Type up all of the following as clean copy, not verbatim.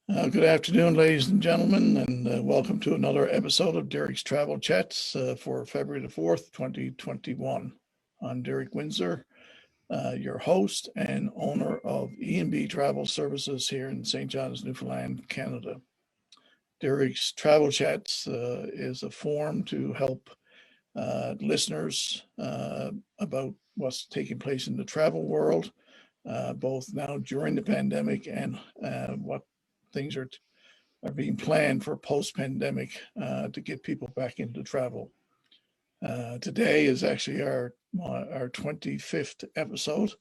Good afternoon, ladies and gentlemen, and welcome to another episode of Derek's Travel Chats for February the 4th, 2021. I'm Derek Winsor, your host and owner of E&B Travel Services here in St. John's, Newfoundland, Canada. Derek's Travel Chats is a forum to help listeners about what's taking place in the travel world, both now during the pandemic and what things are being planned for post-pandemic to get people back into travel. Today is actually our 25th episode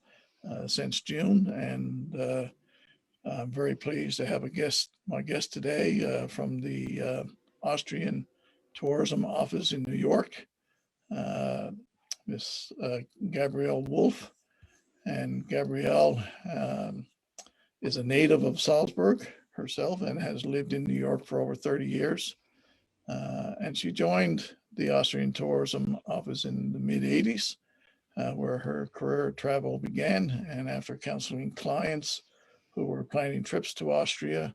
since June, and I'm very pleased to have my guest today from the Austrian Tourism Office in New York, Miss Gabriele Wolf. And Gabriele is a native of Salzburg herself and has lived in New York for over 30 years. And she joined the Austrian Tourism Office in the mid-'80s, where her career travel began. And after counseling clients who were planning trips to Austria,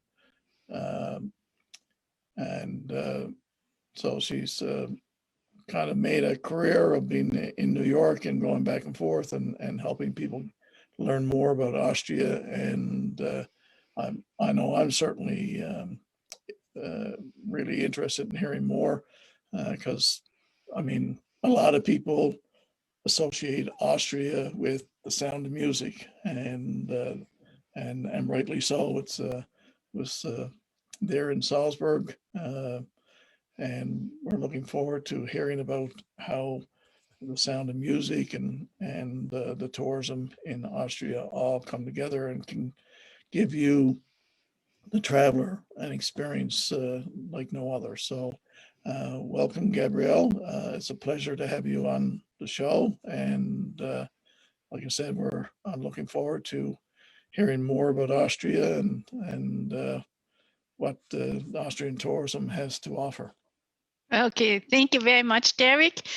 so she's kind of made a career of being in New York and going back and forth and helping people learn more about Austria. And I know I'm certainly really interested in hearing more because, a lot of people associate Austria with the sound of music, and rightly so. It was there in Salzburg, and we're looking forward to hearing about how the sound of music and the tourism in Austria all come together and can give you, the traveler, an experience like no other. So welcome, Gabriele. It's a pleasure to have you on the show. And like I said, I'm looking forward to hearing more about Austria and what the Austrian tourism has to offer. Okay, thank you very much, Derek,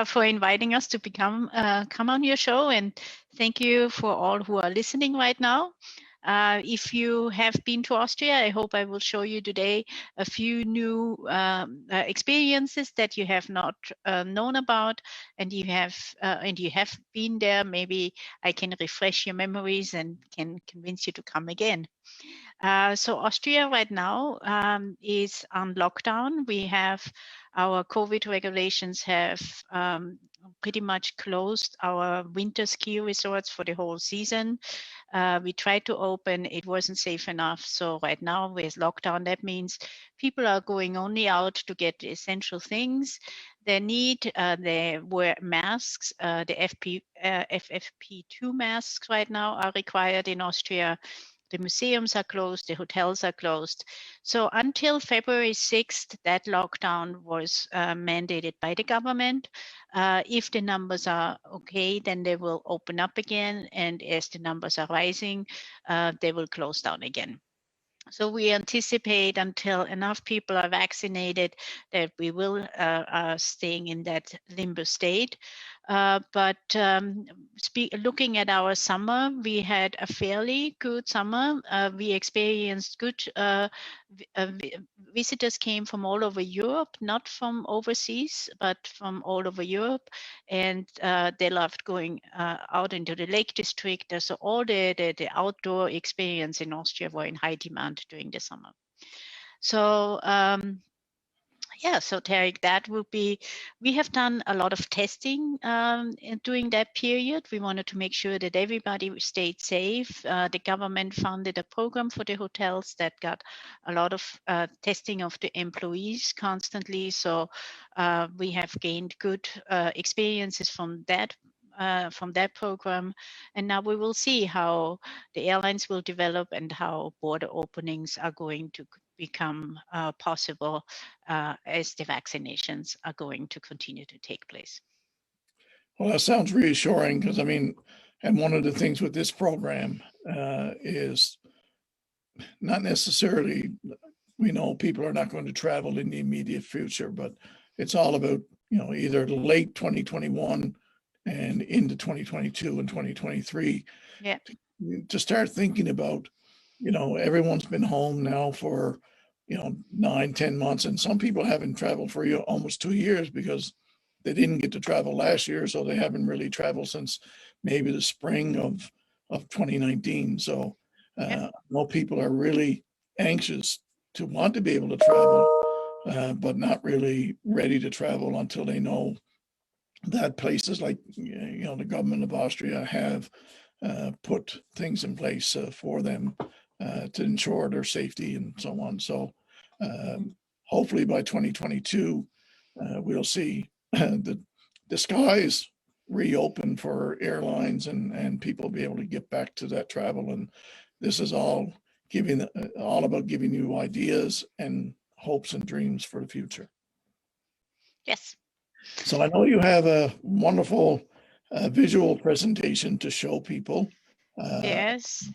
for inviting us to come on your show, and thank you for all who are listening right now. If you have been to Austria, I hope I will show you today a few new experiences that you have not known about, and you have been there. Maybe I can refresh your memories and can convince you to come again. So Austria right now is on lockdown. We have our COVID regulations have pretty much closed our winter ski resorts for the whole season. We tried to open, it wasn't safe enough. So right now with lockdown, that means people are going only out to get the essential things. They wear masks. The FFP2 masks right now are required in Austria. The museums are closed, the hotels are closed. So until February 6th, that lockdown was mandated by the government. If the numbers are okay, then they will open up again. And as the numbers are rising, they will close down again. So we anticipate until enough people are vaccinated that we will staying in that limbo state. Looking at our summer, we had a fairly good summer. We experienced good visitors came from all over Europe, not from overseas, but from all over Europe. And they loved going out into the Lake District. So all the outdoor experience in Austria were in high demand during the summer. So so Tarek, that will be, we have done a lot of testing during that period. We wanted to make sure that everybody stayed safe. The government funded a program for the hotels that got a lot of testing of the employees constantly. So we have gained good experiences from that program. And now we will see how the airlines will develop and how border openings are going to become possible as the vaccinations are going to continue to take place. Well, that sounds reassuring because, and one of the things with this program is not necessarily, we know people are not going to travel in the immediate future, but it's all about, either late 2021 and into 2022 and 2023 to start thinking about everyone's been home now for 9-10 months, and some people haven't traveled for almost 2 years because they didn't get to travel last year, so they haven't really traveled since maybe the spring of 2019. So more people are really anxious to want to be able to travel, but not really ready to travel until they know that places like the government of Austria have put things in place for them to ensure their safety and so on. So hopefully by 2022, we'll see the skies reopen for airlines and people be able to get back to that travel. And this is all about giving you ideas and hopes and dreams for the future. Yes. So I know you have a wonderful visual presentation to show people. Yes.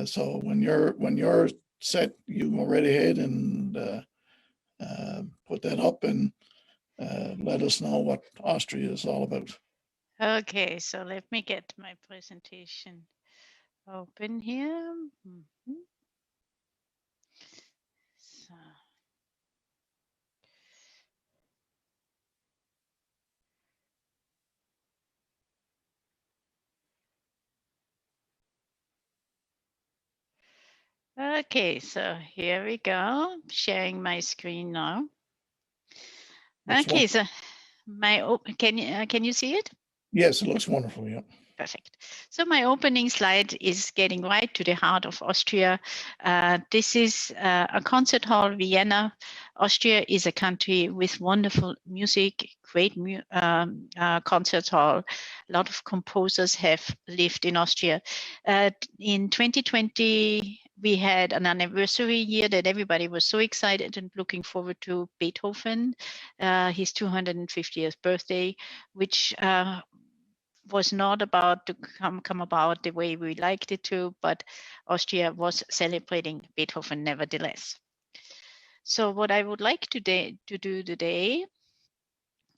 So when you're set, you go right ahead and put that up and let us know what Austria is all about. Okay, so let me get my presentation open here. So. Okay, so here we go. Sharing my screen now. Okay, so can you see it? Yes, it looks wonderful. Yeah. Perfect. So my opening slide is getting right to the heart of Austria. This is a concert hall, Vienna. Austria is a country with wonderful music, great concert hall. A lot of composers have lived in Austria. In 2020, we had an anniversary year that everybody was so excited and looking forward to Beethoven, his 250th birthday, which was not about to come about the way we liked it to, but Austria was celebrating Beethoven nevertheless. So what I would like to do today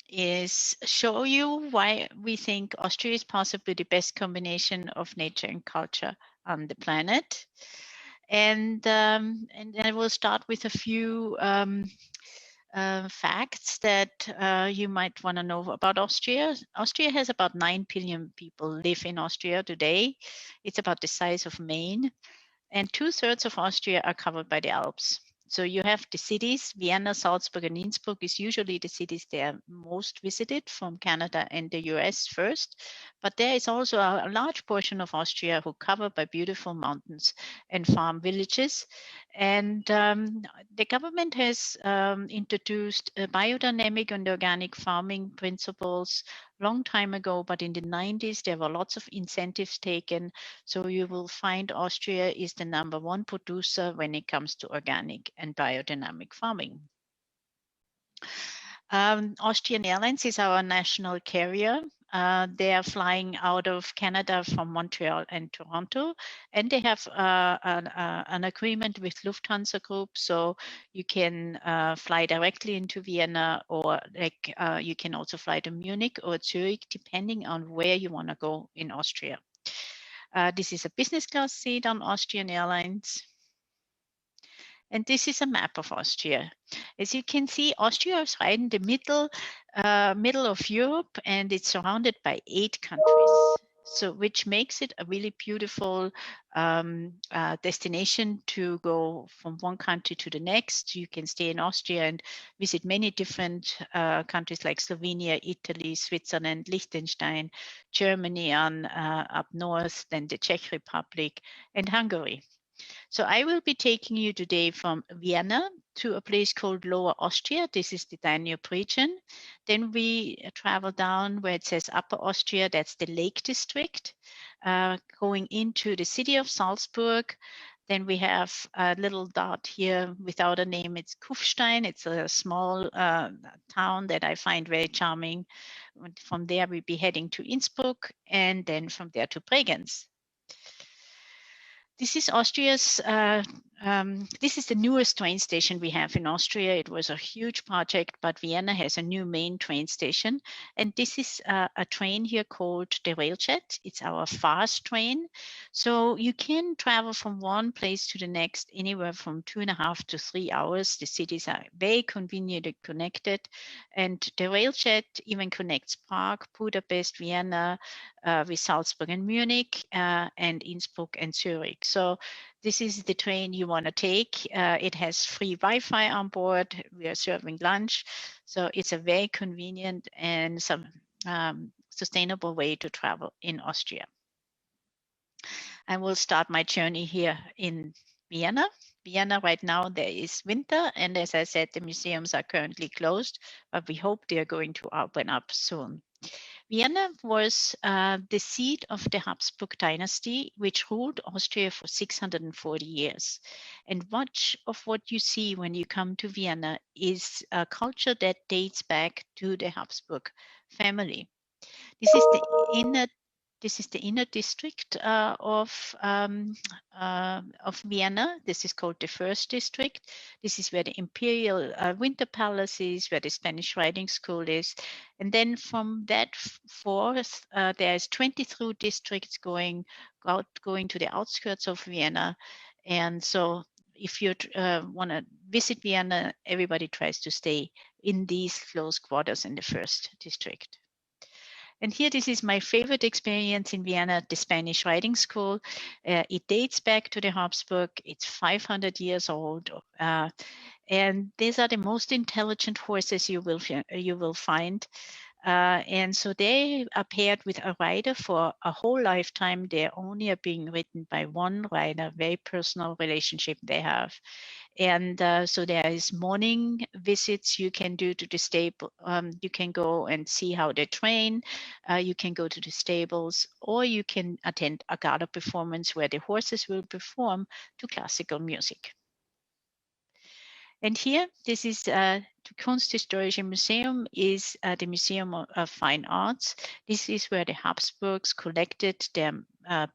is show you why we think Austria is possibly the best combination of nature and culture on the planet. And I will start with a few facts that you might want to know about Austria. Austria has about 9 billion people live in Austria today. It's about the size of Maine, and 2/3 of Austria are covered by the Alps. So you have the cities, Vienna, Salzburg, and Innsbruck is usually the cities that are most visited from Canada and the US first. But there is also a large portion of Austria who covered by beautiful mountains and farm villages. And the government has introduced biodynamic and organic farming principles long time ago, but in the 90s, there were lots of incentives taken. So you will find Austria is the #1 producer when it comes to organic and biodynamic farming. Austrian Airlines is our national carrier. They are flying out of Canada from Montreal and Toronto, and they have an agreement with Lufthansa Group, so you can fly directly into Vienna, or you can also fly to Munich or Zurich, depending on where you want to go in Austria. This is a business class seat on Austrian Airlines. And this is a map of Austria. As you can see, Austria is right in the middle of Europe, and it's surrounded by 8 countries. So, which makes it a really beautiful destination to go from one country to the next. You can stay in Austria and visit many different countries like Slovenia, Italy, Switzerland, Liechtenstein, Germany on up north, then the Czech Republic and Hungary. So I will be taking you today from Vienna to a place called Lower Austria. This is the Danube region. Then we travel down where it says Upper Austria. That's the Lake District, going into the city of Salzburg. Then we have a little dot here without a name. It's Kufstein. It's a small town that I find very charming. From there, we'll be heading to Innsbruck, and then from there to Bregenz. This is Austria's, this is the newest train station we have in Austria. It was a huge project, but Vienna has a new main train station. And this is a train here called the Railjet. It's our fast train. So you can travel from one place to the next anywhere from 2.5 to 3 hours. The cities are very conveniently connected. And the Railjet even connects Prague, Budapest, Vienna, with Salzburg and Munich, and Innsbruck and Zurich. So this is the train you want to take. It has free Wi-Fi on board. We are serving lunch. So it's a very convenient and some sustainable way to travel in Austria. I will start my journey here in Vienna. Vienna right now, there is winter. And as I said, the museums are currently closed, but we hope they are going to open up soon. Vienna was the seat of the Habsburg dynasty, which ruled Austria for 640 years. And much of what you see when you come to Vienna is a culture that dates back to the Habsburg family. This is the inner district of Vienna. This is called the first district. This is where the Imperial Winter Palace is, where the Spanish Riding School is. And then from that forth, there's 22 districts going to the outskirts of Vienna. And so if you want to visit Vienna, everybody tries to stay in these close quarters in the first district. And here, this is my favorite experience in Vienna, the Spanish Riding School. It dates back to the Habsburg. It's 500 years old. And these are the most intelligent horses you will find. And so they are paired with a rider for a whole lifetime. They only are being ridden by one rider, very personal relationship they have. And so there is morning visits you can do to the stable. You can go and see how they train. You can go to the stables, or you can attend a gala performance where the horses will perform to classical music. And here, this is the Kunsthistorische Museum, is the Museum of Fine Arts. This is where the Habsburgs collected their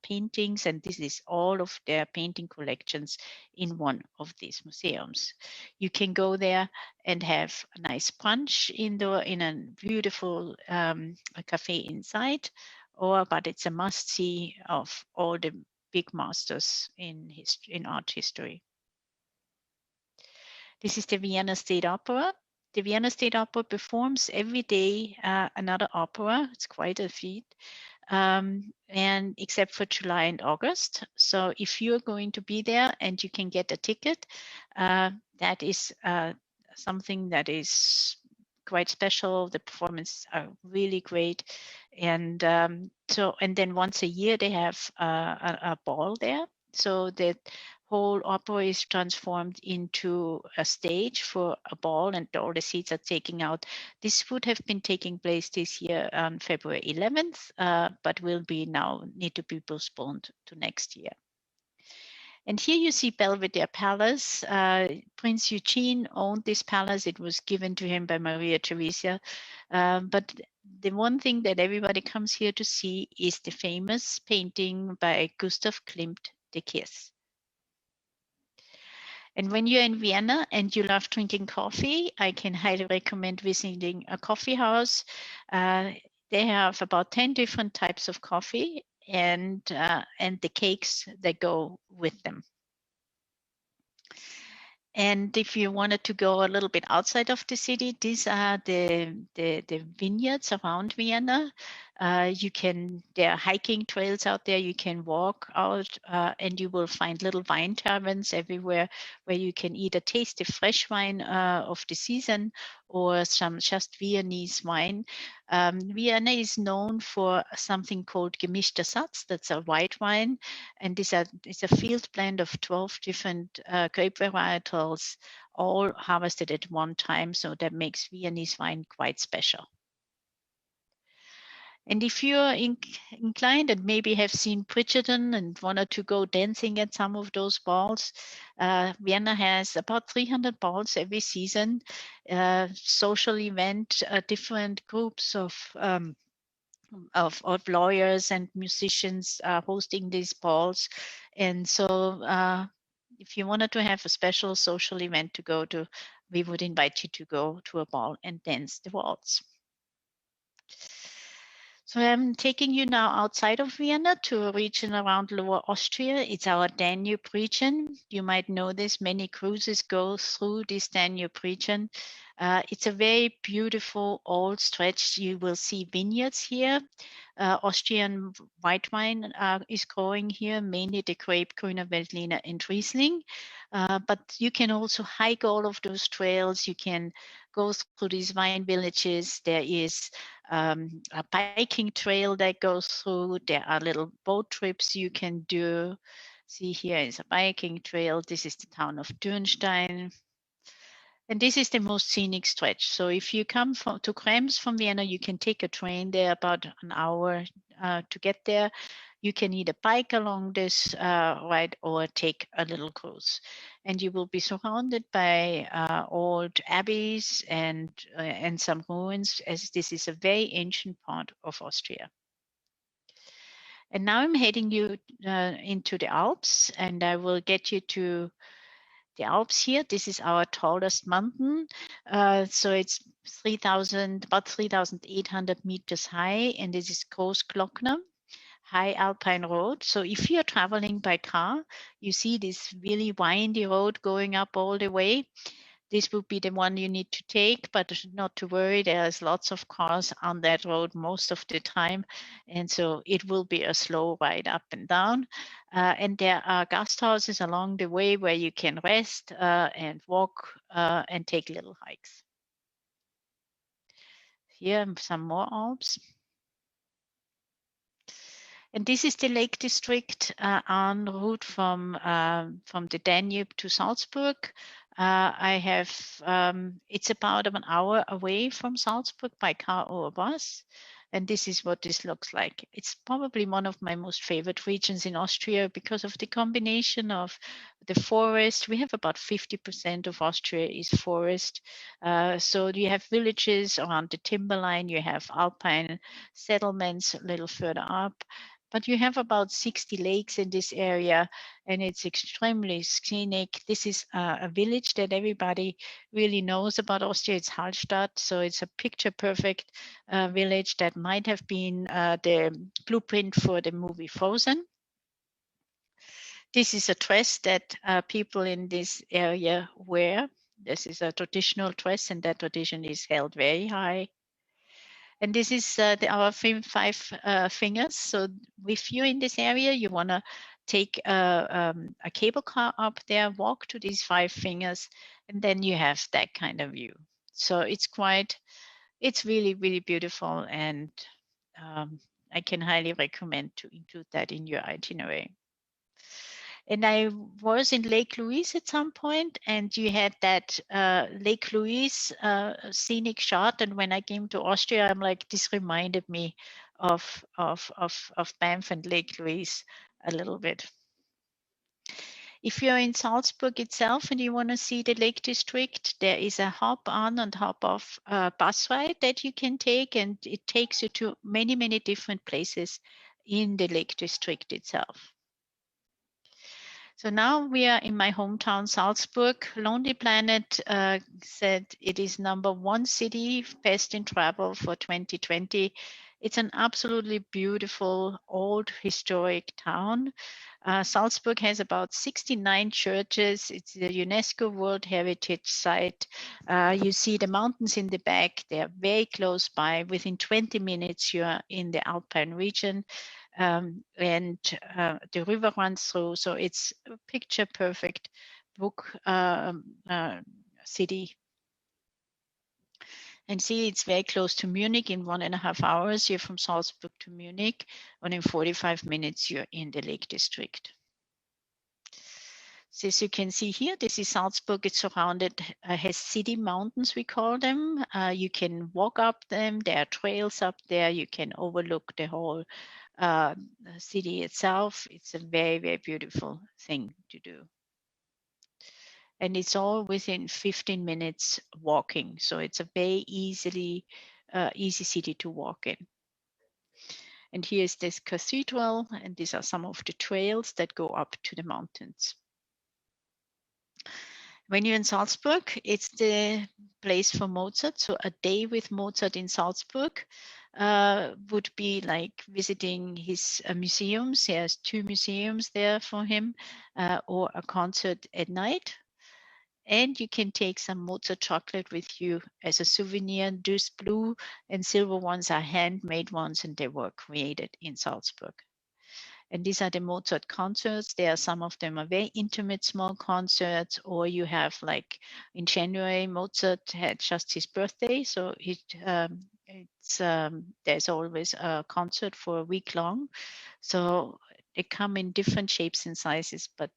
paintings, and this is all of their painting collections in one of these museums. You can go there and have a nice brunch indoor in a beautiful cafe inside, but it's a must-see of all the big masters in art history. This is the Vienna State Opera. The Vienna State Opera performs every day another opera. It's quite a feat. And except for July and August. So if you're going to be there and you can get a ticket, that is something that is quite special. The performances are really great. And and then once a year they have a ball there. So that whole opera is transformed into a stage for a ball, and all the seats are taken out. This would have been taking place this year on February 11th, but will be now need to be postponed to next year. And here you see Belvedere Palace. Prince Eugene owned this palace. It was given to him by Maria Theresa. But the one thing that everybody comes here to see is the famous painting by Gustav Klimt, The Kiss. And when you're in Vienna and you love drinking coffee, I can highly recommend visiting a coffee house. They have about 10 different types of coffee and the cakes that go with them. And if you wanted to go a little bit outside of the city, these are the vineyards around Vienna. There are hiking trails out there. You can walk out and you will find little wine taverns everywhere where you can either taste the fresh wine of the season or some just Viennese wine. Vienna is known for something called gemischter Satz. That's a white wine. And it's a field blend of 12 different grape varietals, all harvested at one time. So that makes Viennese wine quite special. And if you're inclined and maybe have seen Bridgerton and wanted to go dancing at some of those balls, Vienna has about 300 balls every season, social event, different groups of of lawyers and musicians hosting these balls. And so if you wanted to have a special social event to go to, we would invite you to go to a ball and dance the waltz. So I'm taking you now outside of Vienna to a region around Lower Austria. It's our Danube region. You might know this. Many cruises go through this Danube region. It's a very beautiful old stretch. You will see vineyards here. Austrian white wine is growing here, mainly the grape Grüner Veltliner and Riesling. But you can also hike all of those trails. You can go through these wine villages. There is a biking trail that goes through. There are little boat trips you can do. See, here is a biking trail. This is the town of Dürnstein. And this is the most scenic stretch. So if you come to Krems from Vienna, you can take a train there about an hour to get there. You can either bike along this ride or take a little cruise. And you will be surrounded by old abbeys and some ruins, as this is a very ancient part of Austria. And now I'm heading you into the Alps, and I will get you to the Alps here. This is our tallest mountain. So it's about 3,800 meters high, and this is Großglockner High Alpine Road. So if you're traveling by car, you see this really windy road going up all the way. This would be the one you need to take, but not to worry. There's lots of cars on that road most of the time. And so it will be a slow ride up and down. And there are guest houses along the way where you can rest and walk and take little hikes. Here, some more Alps. And this is the Lake District en route from the Danube to Salzburg. It's about an hour away from Salzburg by car or bus. And this is what this looks like. It's probably one of my most favorite regions in Austria because of the combination of the forest. We have about 50% of Austria is forest. So you have villages around the timberline. You have alpine settlements a little further up. But you have about 60 lakes in this area, and it's extremely scenic. This is a village that everybody really knows about Austria. It's Hallstatt, so it's a picture-perfect village that might have been the blueprint for the movie Frozen. This is a dress that people in this area wear. This is a traditional dress, and that tradition is held very high. And this is our five fingers. So if you're in this area, you want to take a cable car up there, walk to these five fingers, and then you have that kind of view. So it's really, really beautiful. And I can highly recommend to include that in your itinerary. And I was in Lake Louise at some point, and you had that Lake Louise scenic shot. And when I came to Austria, I'm like, this reminded me of Banff and Lake Louise a little bit. If you're in Salzburg itself and you want to see the Lake District, there is a hop on and hop off bus ride that you can take, and it takes you to many, many different places in the Lake District itself. So now we are in my hometown, Salzburg. Lonely Planet said it is #1 city best in travel for 2020. It's an absolutely beautiful, old, historic town. Salzburg has about 69 churches. It's a UNESCO World Heritage Site. You see the mountains in the back. They are very close by. Within 20 minutes, you are in the Alpine region. And the river runs through, so it's a picture perfect book city. And see, it's very close to Munich. In 1.5 hours, you're from Salzburg to Munich, and in 45 minutes, you're in the Lake District. So as you can see here, this is Salzburg. It's surrounded, has city mountains, we call them. You can walk up them. There are trails up there. You can overlook the whole city itself. It's a very, very beautiful thing to do. And it's all within 15 minutes walking. So it's a very easy city to walk in. And here is this cathedral, and these are some of the trails that go up to the mountains. When you're in Salzburg, it's the place for Mozart. So a day with Mozart in Salzburg would be like visiting his museums. He has 2 museums there for him, or a concert at night. And you can take some Mozart chocolate with you as a souvenir. These blue and silver ones are handmade ones, and they were created in Salzburg. And these are the Mozart concerts. There are some of them are very intimate, small concerts, or you have like in January, Mozart had just his birthday. So there's always a concert for a week long. So they come in different shapes and sizes, but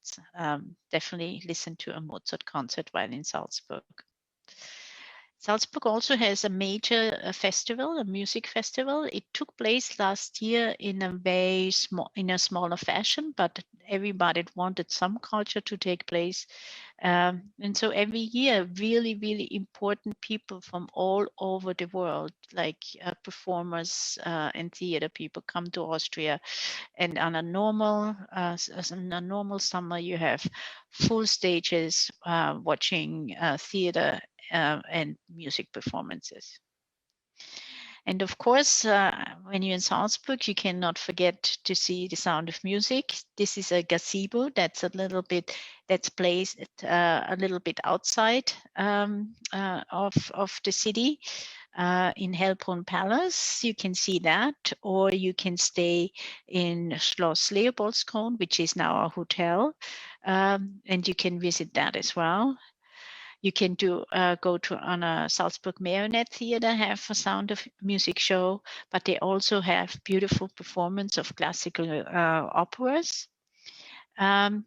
definitely listen to a Mozart concert while in Salzburg. Salzburg also has a major festival, a music festival. It took place last year in a smaller fashion, but everybody wanted some culture to take place. And so every year, really, really important people from all over the world, like performers and theater people, come to Austria. And on a normal summer, you have full stages watching theater and music performances. And of course, when you're in Salzburg, you cannot forget to see the Sound of Music. This is a gazebo that's placed a little bit outside of the city. In Hellbrunn Palace, you can see that, or you can stay in Schloss Leopoldskron, which is now a hotel, and you can visit that as well. You can go to on a Salzburg Marionette Theater, have a Sound of Music show, but they also have beautiful performance of classical operas. And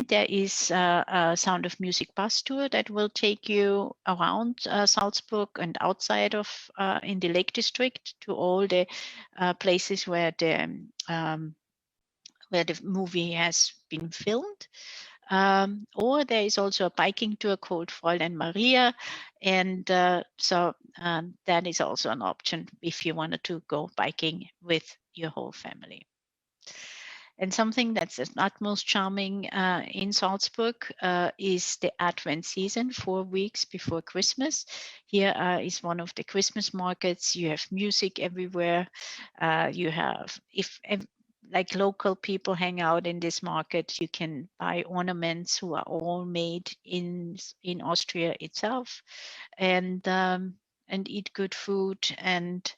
there is a Sound of Music bus tour that will take you around Salzburg and outside of in the Lake District to all the places where the movie has been filmed. Or there is also a biking tour called Fräulein Maria, and so that is also an option if you wanted to go biking with your whole family. And something that's the utmost charming in Salzburg is the Advent season, 4 weeks before Christmas. Here is one of the Christmas markets. You have music everywhere. You have, like local people hang out in this market, you can buy ornaments who are all made in Austria itself, and eat good food, and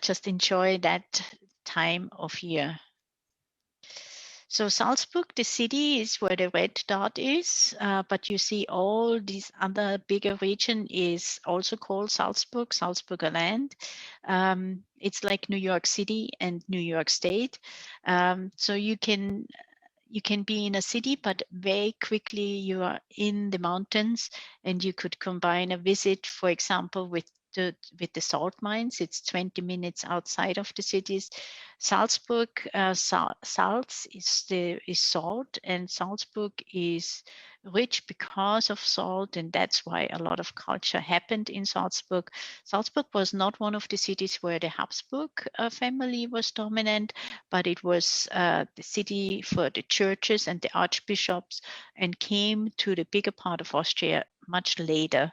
just enjoy that time of year. So Salzburg, the city, is where the red dot is, but you see all these other bigger region is also called Salzburg, Salzburger Land. It's like New York City and New York State. So you can be in a city, but very quickly you are in the mountains, and you could combine a visit, for example, with the salt mines. It's 20 minutes outside of the cities. Salzburg, Salz is salt, and Salzburg is rich because of salt, and that's why a lot of culture happened in Salzburg. Salzburg was not one of the cities where the Habsburg family was dominant, but it was the city for the churches and the archbishops, and came to the bigger part of Austria much later.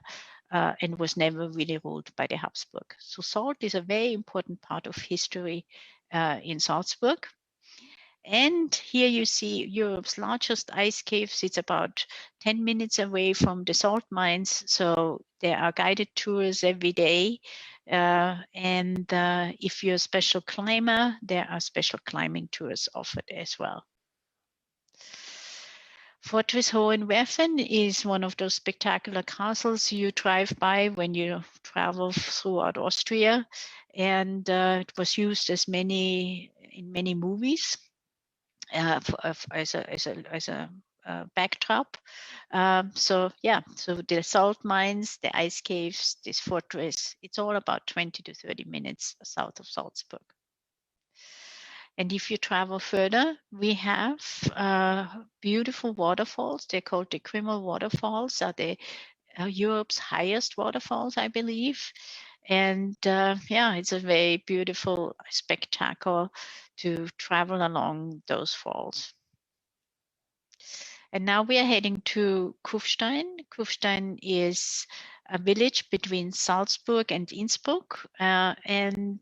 And was never really ruled by the Habsburg. So salt is a very important part of history in Salzburg. And here you see Europe's largest ice caves. It's about 10 minutes away from the salt mines. So there are guided tours every day. And if you're a special climber, there are special climbing tours offered as well. Fortress Hohenwerfen is one of those spectacular castles you drive by when you travel throughout Austria, and it was used in many movies as a backdrop. So the salt mines, the ice caves, this fortress, it's all about 20 to 30 minutes south of Salzburg. And if you travel further, we have beautiful waterfalls. They're called the Krimmel waterfalls. Are Europe's highest waterfalls, I believe. And yeah, it's a very beautiful spectacle to travel along those falls. And now we are heading to Kufstein. Kufstein is a village between Salzburg and Innsbruck, and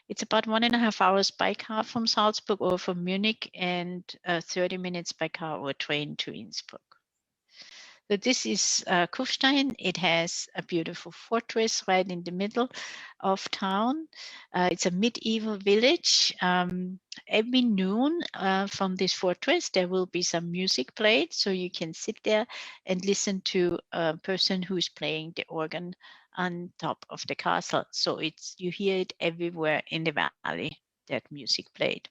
it's about 1.5 hours by car from Salzburg or from Munich, and 30 minutes by car or train to Innsbruck. So this is Kufstein. It has a beautiful fortress right in the middle of town. It's a medieval village. Every noon from this fortress, there will be some music played. So you can sit there and listen to a person who's playing the organ on top of the castle. So you hear it everywhere in the valley, that music played.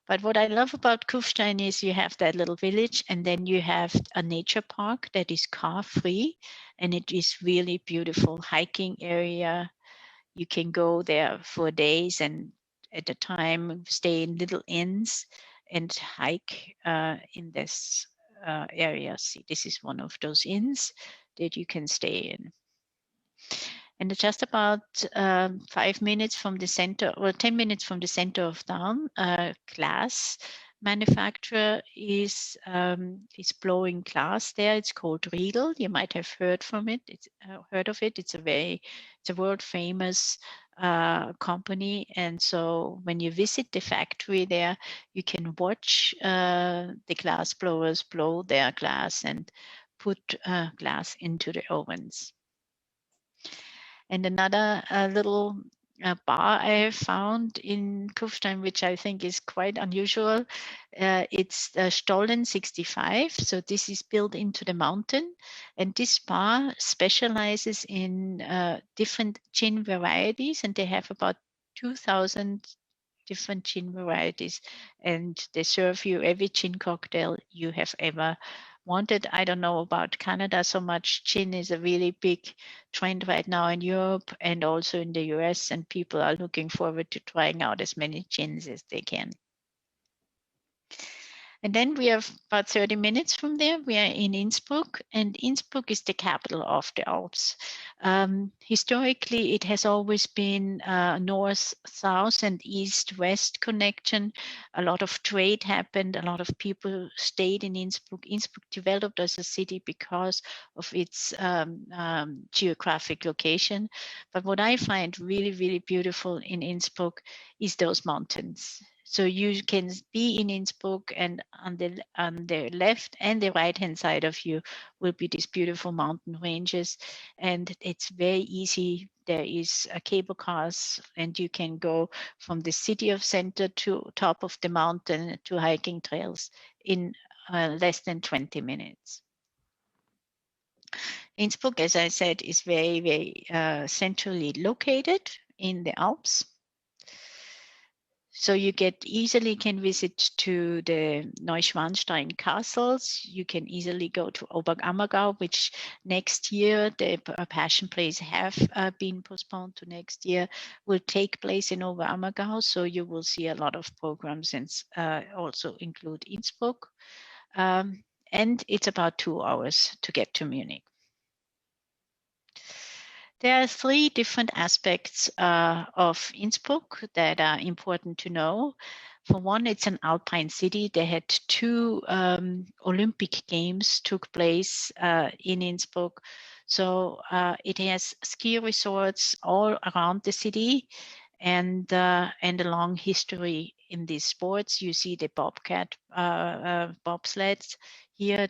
But what I love about Kufstein is you have that little village, and then you have a nature park that is car free, and it is really beautiful hiking area. You can go there for days and at a time stay in little inns and hike in this area. See, this is one of those inns that you can stay in. And just about 5 minutes from the center, or 10 minutes from the center of town, glass manufacturer is blowing glass there. It's called Riedel. You might have heard from it. Heard of it. It's a world famous company. And so when you visit the factory there, you can watch the glass blowers blow their glass and put glass into the ovens. And another little bar I have found in Kufstein, which I think is quite unusual. It's Stollen 65. So this is built into the mountain. And this bar specializes in different gin varieties. And they have about 2,000 different gin varieties. And they serve you every gin cocktail you have ever wanted. I don't know about Canada so much. Gin is a really big trend right now in Europe and also in the US, and people are looking forward to trying out as many gins as they can. And then we are about 30 minutes from there. We are in Innsbruck, and Innsbruck is the capital of the Alps. Historically, it has always been north-south and east-west connection. A lot of trade happened. A lot of people stayed in Innsbruck. Innsbruck developed as a city because of its geographic location. But what I find really, really beautiful in Innsbruck is those mountains. So you can be in Innsbruck, and on the left and the right hand side of you will be these beautiful mountain ranges, and it's very easy. There is a cable cars, and you can go from the city of center to top of the mountain to hiking trails in less than 20 minutes. Innsbruck, as I said, is very, very centrally located in the Alps. So you easily can visit to the Neuschwanstein castles. You can easily go to Oberammergau, which next year the Passion Plays have been postponed to next year, will take place in Oberammergau. So you will see a lot of programs and also include Innsbruck. And it's about 2 hours to get to Munich. There are 3 different aspects of Innsbruck that are important to know. For one, it's an alpine city. They had 2 Olympic Games took place in Innsbruck. So it has ski resorts all around the city, and a long history in these sports. You see the bobcat bobsleds here.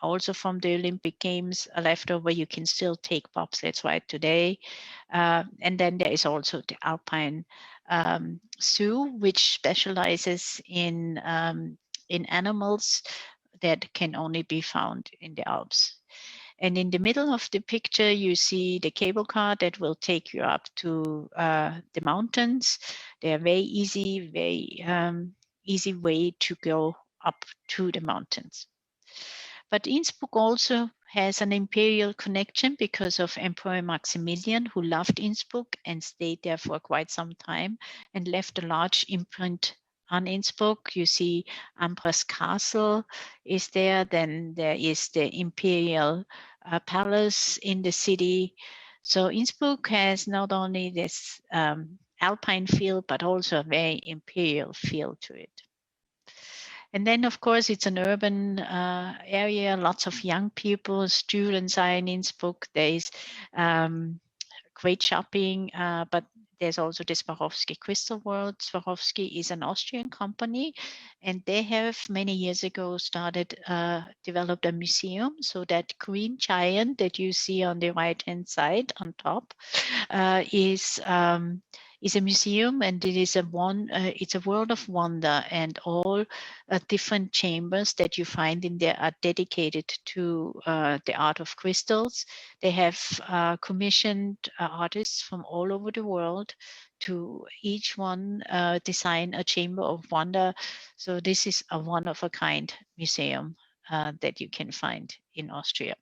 Also from the Olympic Games left over, you can still take bobsleds right today. And then there is also the Alpine Zoo, which specializes in animals that can only be found in the Alps. And in the middle of the picture, you see the cable car that will take you up to the mountains. They are very easy way to go up to the mountains. But Innsbruck also has an imperial connection because of Emperor Maximilian, who loved Innsbruck and stayed there for quite some time and left a large imprint on Innsbruck. You see Ambras Castle is there. Then there is the imperial palace in the city. So Innsbruck has not only this alpine feel, but also a very imperial feel to it. And then, of course, it's an urban area, lots of young people, students are in Innsbruck. There is great shopping, but there's also the Swarovski Crystal World. Swarovski is an Austrian company, and they have many years ago developed a museum. So that green giant that you see on the right-hand side on top is a museum, and it is it's a world of wonder, and all different chambers that you find in there are dedicated to the art of crystals. They have commissioned artists from all over the world to each one design a chamber of wonder. So this is a one-of-a-kind museum that you can find in Austria.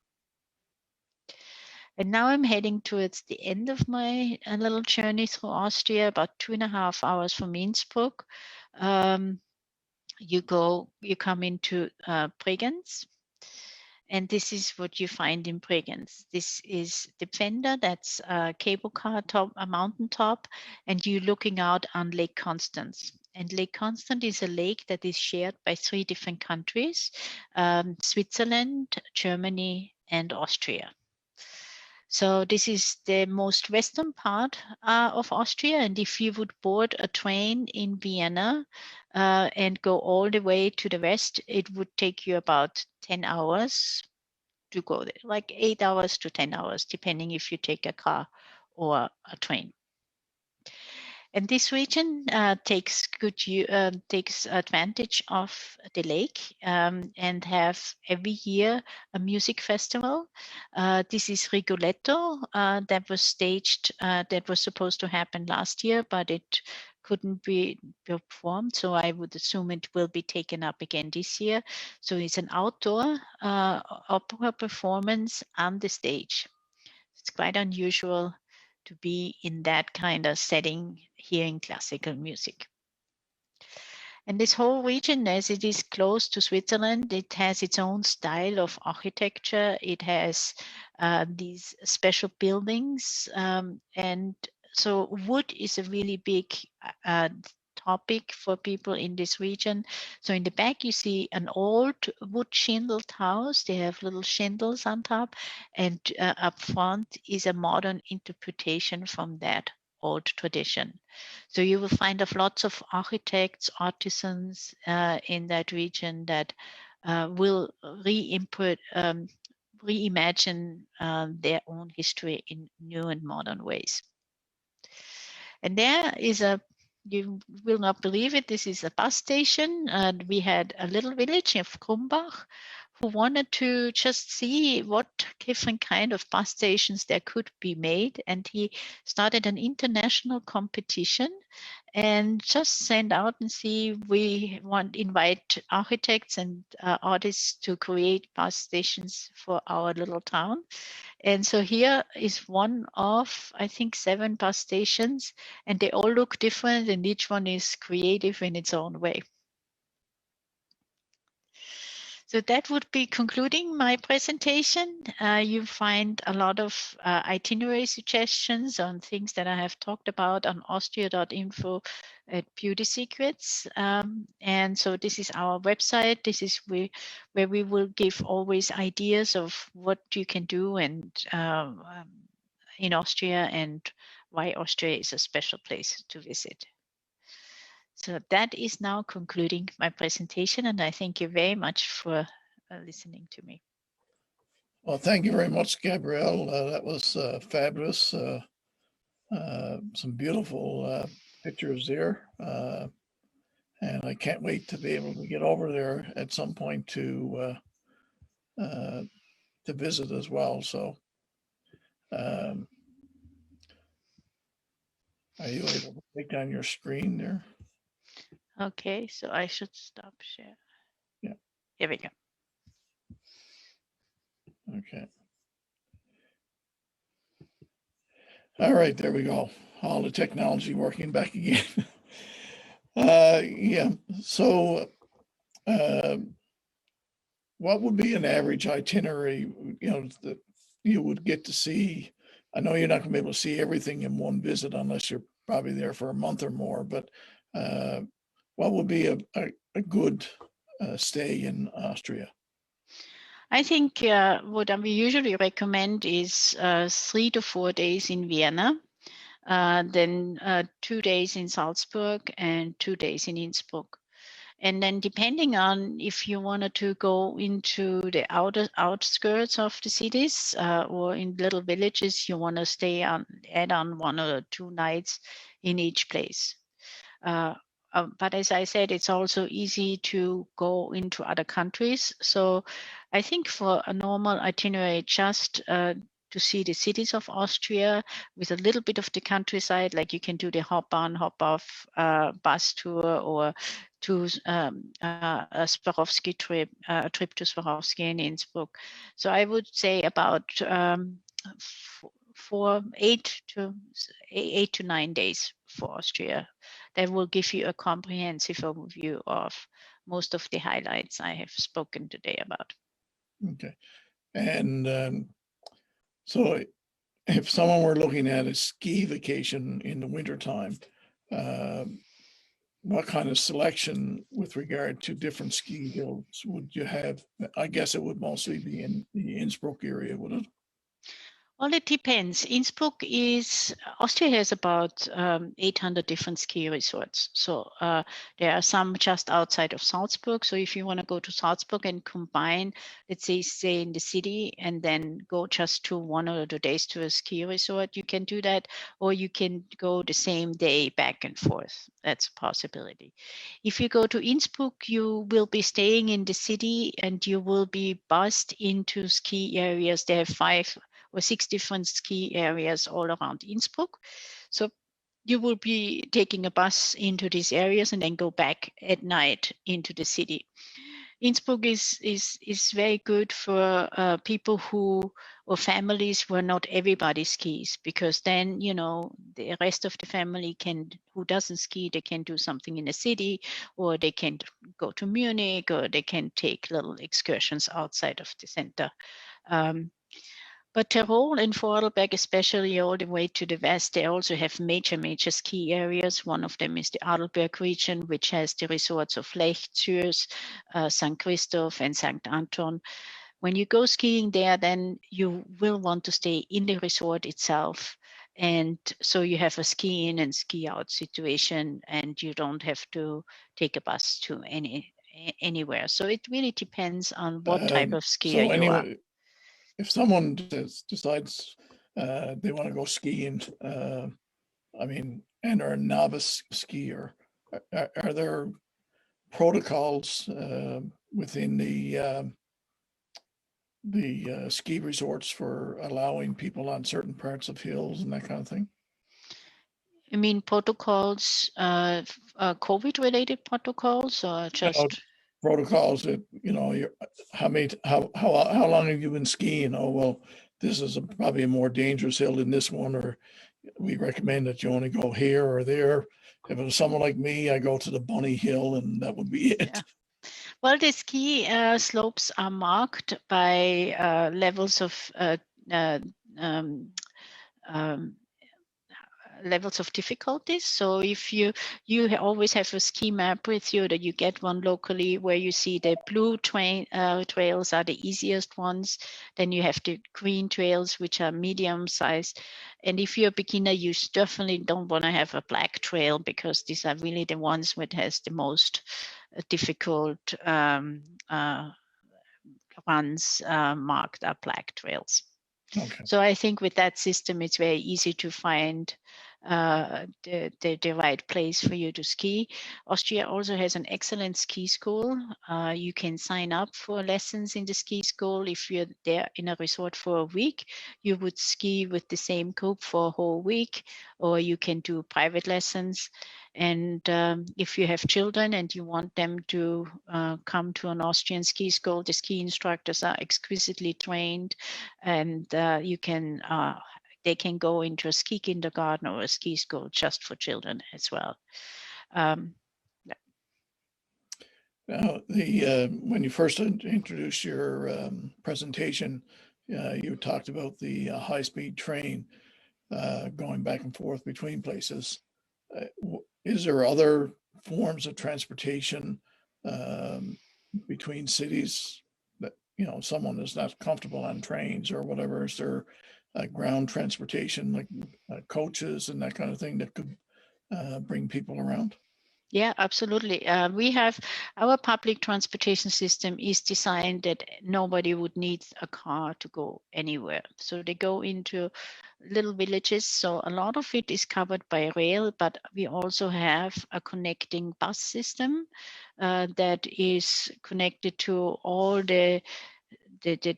And now I'm heading towards the end of my little journey through Austria, about 2.5 hours from Innsbruck. You come into Bregenz, and this is what you find in Bregenz. This is the Pfänder, that's a cable car top, a mountain top, and you're looking out on Lake Constance. And Lake Constance is a lake that is shared by 3 different countries, Switzerland, Germany, and Austria. So this is the most western part of Austria. And if you would board a train in Vienna and go all the way to the west, it would take you about 10 hours to go there, like 8 hours to 10 hours, depending if you take a car or a train. And this region takes advantage of the lake and have every year a music festival. This is Rigoletto that was staged, that was supposed to happen last year, but it couldn't be performed. So I would assume it will be taken up again this year. So it's an outdoor opera performance on the stage. It's quite unusual to be in that kind of setting, hearing classical music. And this whole region, as it is close to Switzerland, it has its own style of architecture. It has these special buildings. And so wood is a really big topic for people in this region. So in the back, you see an old wood shingled house. They have little shingles on top, and up front is a modern interpretation from that old tradition. So you will find of lots of architects, artisans in that region that will reimagine their own history in new and modern ways. And there is you will not believe it, this is a bus station. And we had a little village of Krumbach who wanted to just see what different kind of bus stations there could be made. And he started an international competition and just send out and see, we invite architects and artists to create bus stations for our little town. And so here is one of, I think, 7 bus stations, and they all look different, and each one is creative in its own way. So that would be concluding my presentation. You find a lot of itinerary suggestions on things that I have talked about on austria.info at Beauty Secrets. And so this is our website. This is where we will give always ideas of what you can do and in Austria, and why Austria is a special place to visit. So that is now concluding my presentation, and I thank you very much for listening to me. Well, thank you very much, Gabriele. That was fabulous. Some beautiful pictures there. And I can't wait to be able to get over there at some point to visit as well. So are you able to take down your screen there? Okay, so I should stop share. Yeah. Here we go. Okay. All right, there we go. All the technology working back again. Yeah. So what would be an average itinerary, that you would get to see I know you're not going to be able to see everything in one visit unless you're probably there for a month or more, but what would be a good stay in Austria? I think what we usually recommend is 3 to 4 days in Vienna, then 2 days in Salzburg and 2 days in Innsbruck. And then depending on if you wanted to go into the outskirts of the cities or in little villages, you want to add on 1 or 2 nights in each place. But as I said, it's also easy to go into other countries. So I think for a normal itinerary, just to see the cities of Austria with a little bit of the countryside, like you can do the hop on, hop off bus tour, or to a Swarovski trip, a trip to Swarovski in Innsbruck. So I would say about 8 to 9 days for Austria. That will give you a comprehensive overview of most of the highlights I have spoken today about. Okay. And so if someone were looking at a ski vacation in the wintertime, what kind of selection with regard to different ski hills would you have? I guess it would mostly be in the Innsbruck area, would it? Well, it depends. Austria has about 800 different ski resorts. So there are some just outside of Salzburg. So if you want to go to Salzburg and combine, let's say, stay in the city and then go just to 1 or 2 days to a ski resort, you can do that. Or you can go the same day back and forth. That's a possibility. If you go to Innsbruck, you will be staying in the city and you will be bussed into ski areas. They have 5 or 6 different ski areas all around Innsbruck. So you will be taking a bus into these areas and then go back at night into the city. Innsbruck is very good for people or families where not everybody skis, because then, the rest of the family who doesn't ski, they can do something in the city, or they can go to Munich, or they can take little excursions outside of the center. But Tyrol and Vorarlberg, especially all the way to the west, they also have major ski areas. One of them is the Adalberg region, which has the resorts of Lech, Zürs, St. Christoph, and St. Anton. When you go skiing there, then you will want to stay in the resort itself. And so you have a ski in and ski out situation, and you don't have to take a bus to anywhere. So it really depends on what type of skier you are. If someone decides they want to go skiing, and are a novice skier, are there protocols within the ski resorts for allowing people on certain parts of hills and that kind of thing? You mean protocols, COVID-related protocols, or just protocols that how long have you been skiing? Oh, well, this is probably a more dangerous hill than this one, or we recommend that you only go here or there. If it was someone like me, I go to the bunny hill and that would be it. Yeah. Well, the ski slopes are marked by levels of levels of difficulties. So if you always have a ski map with you, that you get one locally, where you see the blue trails are the easiest ones. Then you have the green trails, which are medium sized. And if you're a beginner, you definitely don't want to have a black trail, because these are really the ones which has the most difficult ones marked are black trails. Okay. So I think with that system, it's very easy to find the right place for you to ski. Austria also has an excellent ski school. You can sign up for lessons in the ski school. If you're there in a resort for a week, you would ski with the same group for a whole week, or you can do private lessons. And if you have children and you want them to come to an Austrian ski school, the ski instructors are exquisitely trained, and they can go into a ski kindergarten or a ski school just for children as well. Now, when you first introduced your presentation, you talked about the high-speed train. going back and forth between places. Is there other forms of transportation between cities that, you know, someone is not comfortable on trains or whatever? Is there ground transportation like coaches and that kind of thing that could bring people around? Yeah, absolutely. We have our public transportation system is designed that nobody would need a car to go anywhere. So they go into little villages. So a lot of it is covered by rail, but we also have a connecting bus system that is connected to all the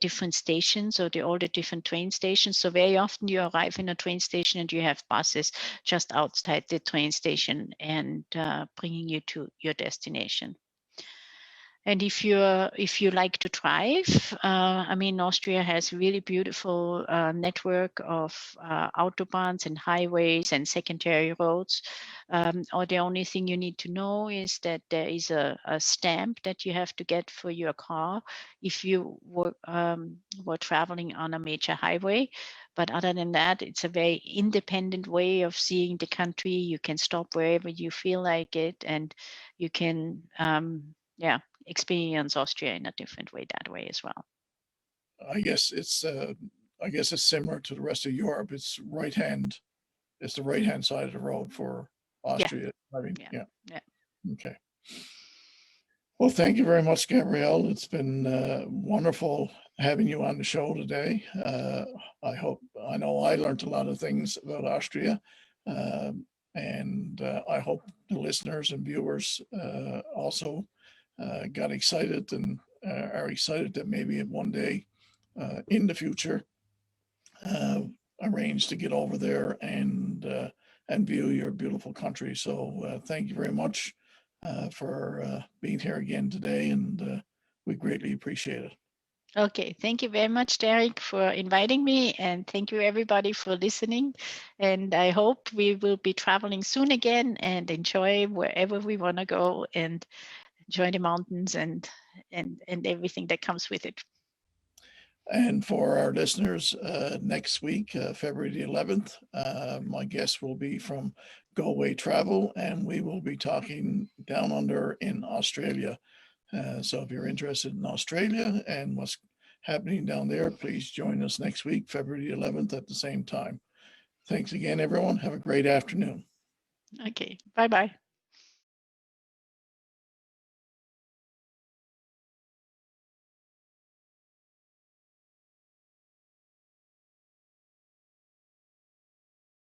different stations or all the different train stations. So very often you arrive in a train station and you have buses just outside the train station and bringing you to your destination. And if you like to drive, I mean, Austria has a really beautiful network of autobahns and highways and secondary roads. Or the only thing you need to know is that there is a stamp that you have to get for your car if you were traveling on a major highway. But other than that, it's a very independent way of seeing the country. You can stop wherever you feel like it, and you can, experience Austria in a different way that way as well. I guess it's similar to the rest of Europe. It's right hand. It's the right hand side of the road for Austria. Yeah. I mean, Yeah. Okay. Well, thank you very much, Gabriele. It's been wonderful having you on the show today. I know I learned a lot of things about Austria, and I hope the listeners and viewers also got excited and are excited that maybe one day in the future arrange to get over there and view your beautiful country. So thank you very much for being here again today, and we greatly appreciate it. Okay, thank you very much, Derek, for inviting me, and thank you everybody for listening. And I hope we will be traveling soon again and enjoy wherever we want to go and enjoy the mountains and everything that comes with it. And for our listeners, next week, February the 11th, my guest will be from Go Away Travel, and we will be talking down under in Australia. So if you're interested in Australia and what's happening down there, please join us next week, February the 11th at the same time. Thanks again, everyone. Have a great afternoon. Okay, bye-bye.